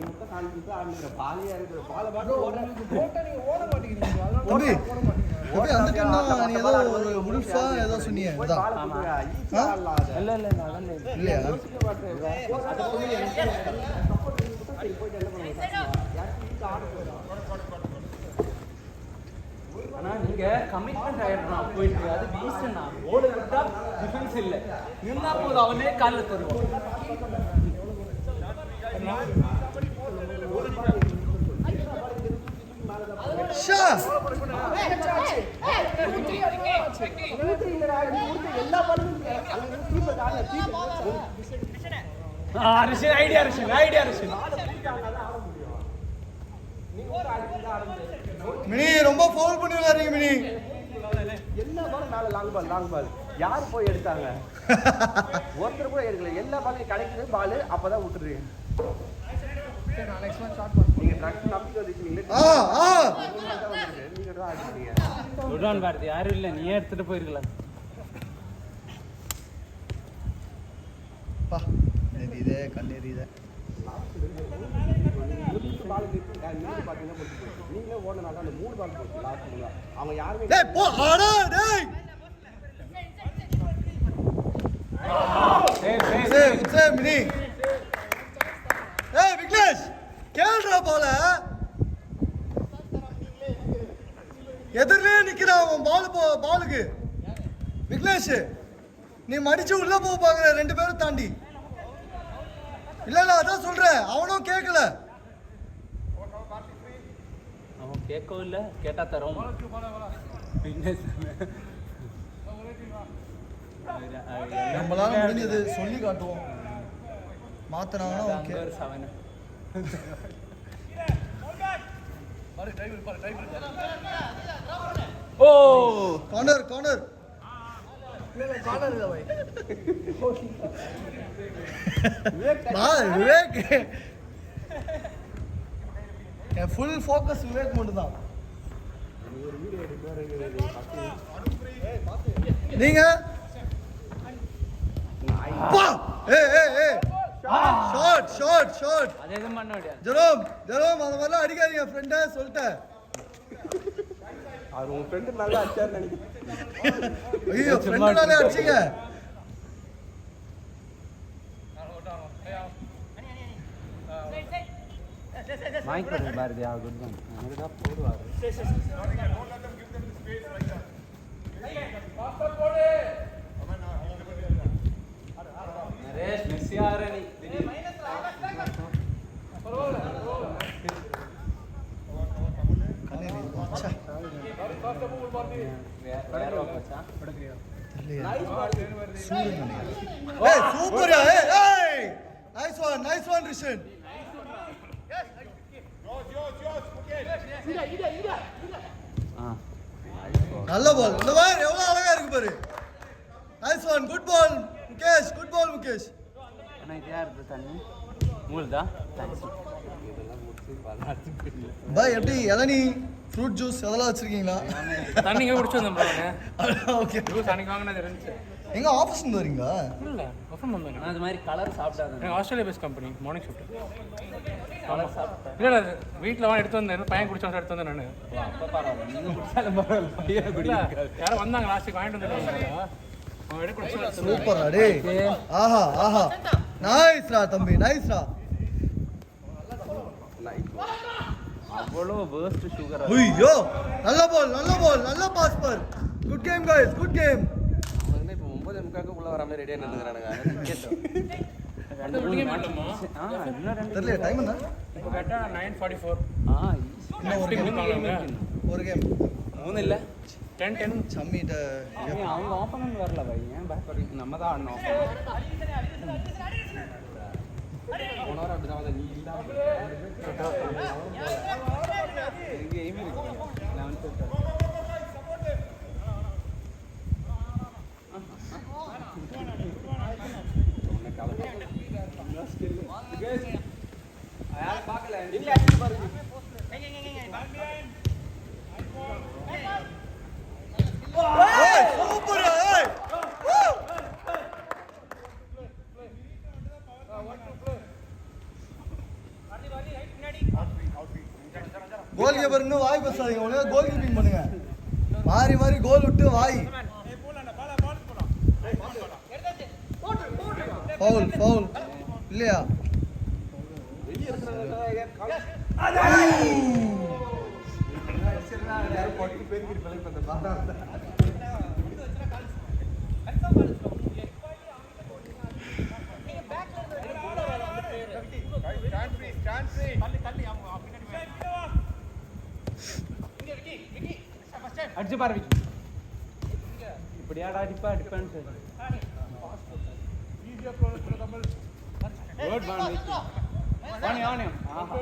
மட்டும் கான்ஃபிடன்ஸா ஆடுற பாலியா இருக்கிற பால பாட்டு ஓட மாட்டீங்க அந்த கண்ணா நீ ஏதோ ஒரு உல்ஃபா ஏதோ சொன்னீங்க இல்ல இல்லையா ஆனா நீங்க கமிட்மெண்ட் ஆயிடுறான் போயிட்டு அது வீசனா ஓட விட்டா டிஃபென்ஸ் இல்ல நின்னா போது அவனே கால்ல தருவான் ஷா ஐடியா மினி ரொம்ப ஃபவுல் பண்ணி விளையாடுறீங்க மினி எல்லா பாலும் மேல லாங் பால் யார் போய் எடுத்தாங்க ஒருத்தர் கூட எடுக்கல எல்லா பாலும் கிடைக்கிறது பால் அப்பதான் விட்டுறீங்க நீங்க ட்ரக்ஸ் நம்பி வந்துட்டீங்களே நீங்க தான் ஆடுறீங்க குட்வான் பாரதி யாரும் இல்ல நீயே எடுத்துட்டு போயிருக்கலாம் பா எரியுதே கண்ணெரியுதே பால் பாத்தீங்கன்னா நீங்களே ஓடனால அந்த 3 பால் போச்சு லாஸ்ட் அவங்க யாருமே டேய் போ ஆடா டேய் சேவ் மினி ஏய் விக்னேஷ் கேள்றா போல எதிரிலே நிக்கிறான் அவன் பாலுக்கு விக்னேஷ் நீ மடிச்சு உள்ள போக பாக்குற 2 பேரும் தாண்டி இல்ல அதான் சொல்றேன் அவனும் கேட்கல அவன் கேட்கவும் இல்ல கேட்டா தரோம் நம்மளால முடிஞ்சது சொல்லி காட்டுவோம் மாத்தனாங்கன்னா ஓகே ஓ கார்னர் விவேக் என் ஃபுல் ஃபோக்கஸ் விவேக் மட்டும் தான் நீங்க ஷாட் அதே தான் பண்ண முடியாது ஜெரோம் அந்த மாதிரிலாம் அடிக்காதீங்க ஃப்ரெண்டா சொல்லிட்டேன் அவர் உங்க ஃப்ரெண்ட் நல்லா அடிச்சாரு நினைக்கிறேன் ஐயோ ஃப்ரெண்ட்னாலே அடிச்சீங்க மைக் பண்ணு பாரதி ஆ குட் ஒன் அவருக்கு தான் போடுவாரு நரேஷ் மெஸ்ஸி ஆறனி சூப்பர் நைஸ் ஒன் ரிஷன் நல்ல பால் இந்த மாதிரி எவ்வளவு அழகா இருக்கு பாரு nice one good ball Mukesh அண்ணா இது யார் தண்ணி மூல்தா தேங்க்ஸ் பாய் எப்படி இளநீ ஃப்ரூட் ஜூஸ் அதெல்லாம் வச்சிருக்கீங்களா தண்ணிங்க குடிச்சு வந்தேன் ஓகே ஜூஸ் அன்னைக்கு வாங்கினது இருந்துச்சு எங்க ஆஃபீஸ் இருந்து வரீங்களா இல்ல ஒஃபன் வந்தாங்க நான் அது மாதிரி கலர் சாப்பிட்டாங்க எனக்கு Australia base company morning shift colour சாப்பிட்டேன் இல்லை வீட்டில் வாங்க எடுத்து வந்தேன் பையன் குடிச்சோம் எடுத்து வந்தேன் நான் அப்போ பரவாயில்ல நீங்கள் குடிச்சாலும் பரவாயில்ல பையன் குடிக்க யாரும் வந்தாங்க லாஸ்ட்டுக்கு வாங்கிட்டு வந்துருக்காங்க அவன் எடுத்து குடிச்சு சூப்பரா டேய் ஆஹா நைஸ்ரா தம்பி நைஸ்ரா அவ்வளோ வேர்ஸ்ட் சுகர் ஐயோ நல்ல பால் நல்ல பாஸ் பார் good game guys good game அவங்க இப்போ 9:30 உள்ள வர மாதிரி ரெடியா நின்னுங்கறானுங்க தெரியல டைம் என்ன இப்போ கரெக்டா 9:44 ஒரு கேம் 3 இல்ல 10 சம்மிட்ட அவங்க ஆப்போனன்ட் வரல பை ஏன் பேக் பண்ணி நம்ம தான் ஆடணும் போனவர அப்படி தான் நீ இல்ல இங்க எய்ம் இருக்கு 11th யாரும் பார்க்கல நீங்க ஆக்டிவ் பாருங்க சூப்பர் கோல் கீப்பர் இன்னும் வாய் பேசாதீங்க, ஒழுங்கா கோல் கீப்பிங் பண்ணுங்க. மாறி மாறி கோல் விட்டு வாய். ஃபவுல் ஃபவுல் இல்லையா? அடிச்சு பாரு இப்படியாடா அடிப்பா defence good ball Vani Vani ஆஹா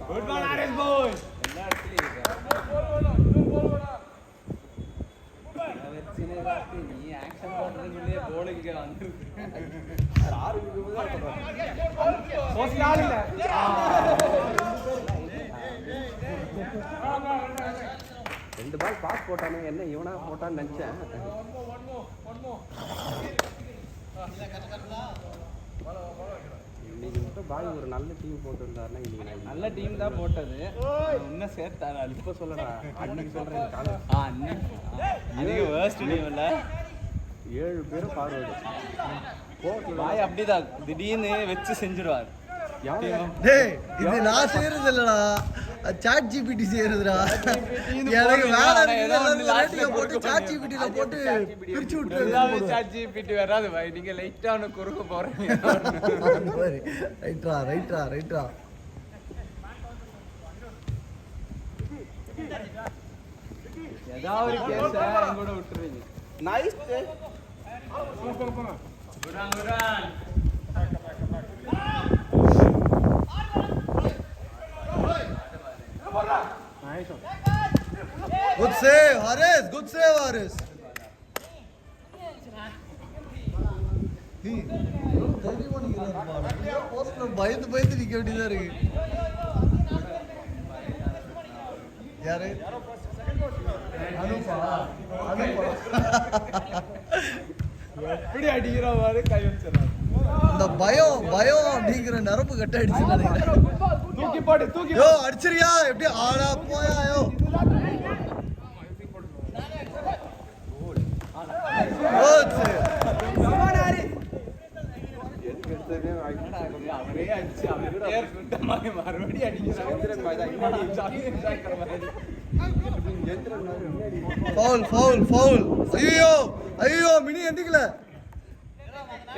குட் பால் ஆர்எஸ் பாய் எல்லா இடத்துலயும் நீ ஆக்ஷன் பண்றதுக்குள்ளே போலுக்கு வந்து ரெண்டு பால் பாஸ் போட்டானே, என்ன இவனா போட்டான்னு நினைச்சேன். இன்னைக்கு மட்டும் பாய் ஒரு நல்ல டீம் போட்டு இருந்தாருன்னா இன்னைக்கு நல்ல டீம் தான் போட்டது. இன்னும் சேர்த்தாரு இப்போ சொல்லடா, அன்னைக்கு சொல்றேன் காலம். அன்னைக்கு வேர்ஸ்ட் டீம் இல்ல, 7 பேரும் ஃபார்வர்டு பாய் அப்படிதான் திடீர்னு வச்சு செஞ்சிருவார். டேய் இது நான் செய்யறது இல்லடா, சாட் ஜிபிடி செய்யறதுடா. எனக்கு வேற போட்டு சாட் ஜிபிடில போட்டு பிரிச்சு விட்டுறது. சாட் ஜிபிடி வராது பாய், நீங்க லைட்டா ஒன்னு குறுக்க போறீங்க. ரைட்ரா ரைட்ரா ரைட்ரா. ஏதாவது ஒரு கேஸ கூட விட்டுறீங்க. நைஸ் குரான் குரான் Good save, Haris. Good save, Haris. பயந்து பயந்து நிக்க வேண்டியதா இருக்கு. யாரு? அனுப்பா. எப்படி அடிக்கிற மாதிரி கை வச்சிடறாரு. அந்த பயம் பயம் அப்படிங்கிற நரம்பு கட்ட அடிச்சு நினைக்கிறேன். தூக்கி போடு தூக்கி யோ அடிச்சிரியா எப்படி ஆடா போயா யோ. அவரே அடிச்சு அவரே மறுபடியும் அடிக்கிறார். Foul foul foul. ஐயோ ஐயோ மினி எந்திக்கல.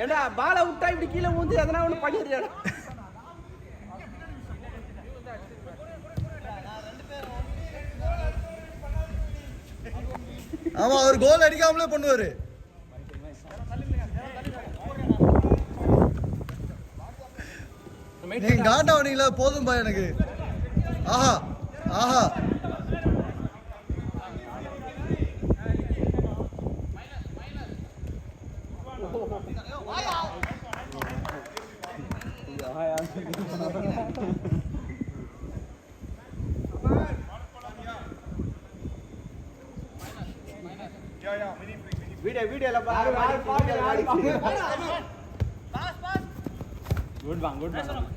ஏண்டா பாலை விட்டா இப்படி கீழே ஊந்து எதனா ஒன்று பண்ணிடுறியா? ஆமா அவர் கோல் அடிக்காமலே பண்ணுவாரு. நீங்க காண்டாவனீங்களா போதும் பா எனக்கு. ஆஹா ஆஹா வீடியோல பாரு. Good ball good ball.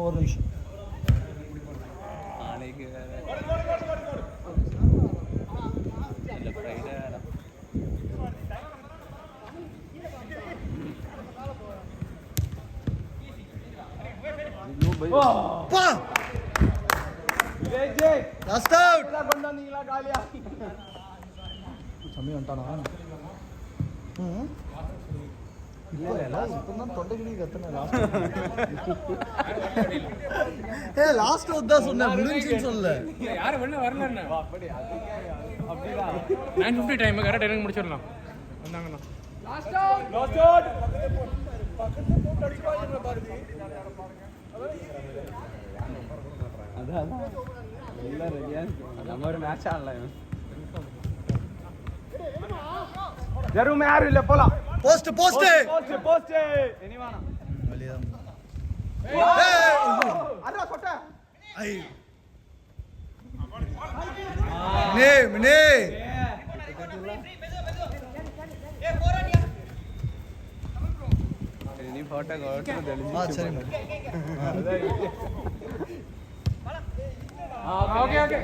ஒரு நிமிஷம். நாளைக்கு இல்ல ஃப்ரைடே பா லாஸ்ட் அவுட். கொண்டு வந்தீங்களா காலியா? சமயம் வந்துட்டானா? இப்பதான் தொண்டைக்கிடி கத்துன லாஸ்ட் அவுட் தான் சொன்னேன், முடிஞ்சுன்னு சொல்லல. யாரும் வெளில வரல. அப்படி அப்படிதான் 9:50 டைம் கரெக்ட் எனக்கு முடிச்சிடலாம். வந்தாங்கண்ணா லாஸ்ட் அவுட் அதான் எல்லாம் ரெடியா நம்ம ஒரு மேட்ச் ஆடலாம் ஜெரும் யாரும் இல்ல போலாம் போஸ்ட் போஸ்ட் போஸ்ட் இனி வேணாம் அண்ணா சொட்ட ஐ மினே மினே இனி போட்டோ கோட்டு தெளிஞ்சு சரி ஓகே ஓகே